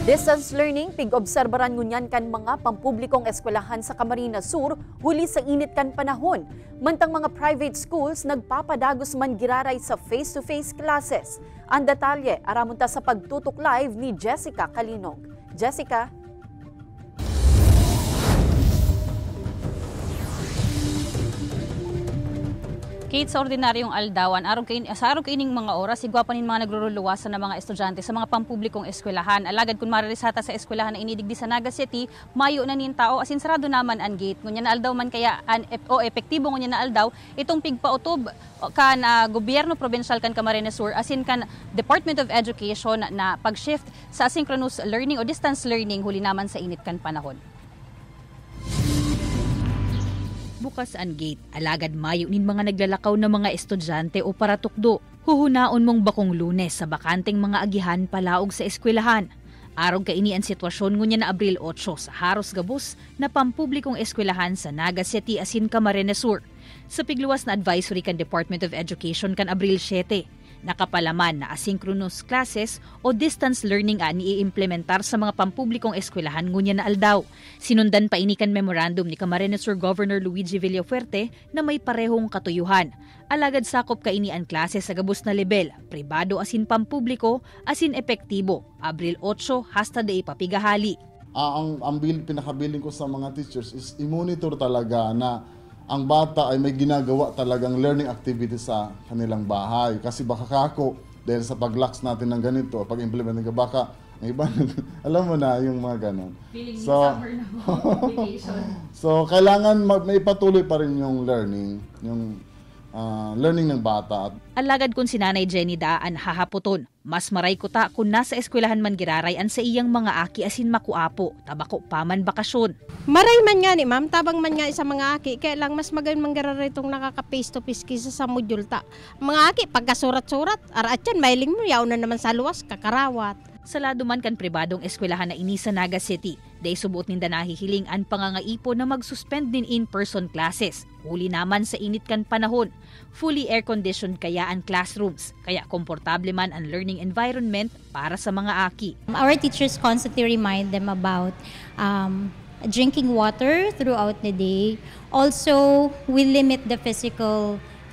Distance learning, pig-obserbaran ngunyan kan mga pampublikong eskwelahan sa Camarines Sur huli sa init kan panahon. Mantang mga private schools nagpapadagos man giraray sa face-to-face classes. Ang detalye, aramunta sa pagtutok live ni Jessica Kalinog. Jessica? Kate, sa ordinaryong aldawan, sa araw kaining mga oras, sigwapanin mga nagruruluwasan na mga estudyante sa mga pampublikong eskwelahan. Alagad kung maririsata sa eskwelahan na inidigdi sa Naga City, mayo na nin tao, asin sarado naman ang gate. Ngunya na aldaw man kaya, epektibo ngunya na aldaw, itong pigpautob kan gobyerno provincial kan Camarines Sur, asin kan Department of Education na pag-shift sa asynchronous learning o distance learning huli naman sa init kan panahon. Bukas ang gate, alagad mayo nin mga naglalakaw na mga estudyante o para tukdo. Huhunaon mong bakong Lunes sa bakanteng mga agihan palaog sa eskwelahan. Arog kaini ang sitwasyon ngunya na Abril 8 sa Haros Gabos na pampublikong eskwelahan sa Naga City asin Camarines Sur. Sa pigluwas na advisory kan Department of Education kan Abril 7, nakapalaman na asynchronous classes o distance learning ang i-implementar sa mga pampublikong eskwelahan ngunya na aldaw. Sinundan pa ini kan memorandum ni Camarines Sur Governor Luigi Villafuerte na may parehong katuyuhan. Alagad sakop kaini ang klase sa gabos na level, pribado asin pampubliko asin epektibo. Abril 8 hasta de ipapigahali. Ang pinakabiling ko sa mga teachers is i-monitor talaga na ang bata ay may ginagawa talagang learning activity sa kanilang bahay. Kasi baka kako, dahil sa pag-lax natin ng ganito, pag-implement ng baka, ang iba, alam mo na yung mga ganon. So, kailangan may patuloy pa rin yung learning, learning ng bata. Alagad kung si Nanay Jenny daan hahaputon, mas maray kuta kung nasa eskwelahan man girarayan sa iyang mga aki asin makuapo, tabako paman bakasyon. Maray man nga ni ma'am, tabang man nga sa mga aki, kaya lang mas magandang manggiraray itong nakaka-face to face kisa sa module ta. Mga aki, pagkasurat-surat, araat yan, mailing mo, yaw na naman sa luwas, kakarawat. Sa lado man kan pribadong eskwelahan na ini sa Naga City, day subot ninda nahihiling ang pangangaipo na mag-suspend din in-person classes. Huli naman sa init kan panahon. Fully air-conditioned kaya ang classrooms, kaya komportable man ang learning environment para sa mga aki. Our teachers constantly remind them about drinking water throughout the day. Also, we limit the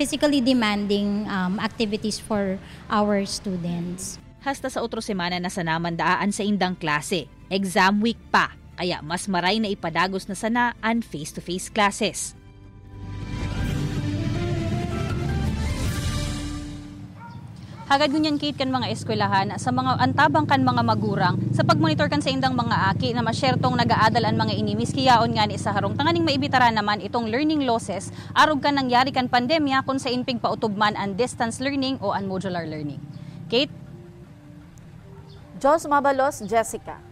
physically demanding activities for our students. Hasta sa otro semana na sa naman daan sa indang klase. Exam week pa, kaya mas maray na ipadagos na sana ang face-to-face classes. Hagad ngunyan Kate kan mga eskwelahan sa mga antabang kan mga magurang sa pagmonitor kan sa indang mga aki na masyertong nag-aadal ang mga ini miskiyaon nga ni sa harong tanganing maibitara naman itong learning losses arog kan nangyari kan pandemya kung sa inpig pautubman ang distance learning o ang modular learning. Kate? Jos Mabalos, Jessica.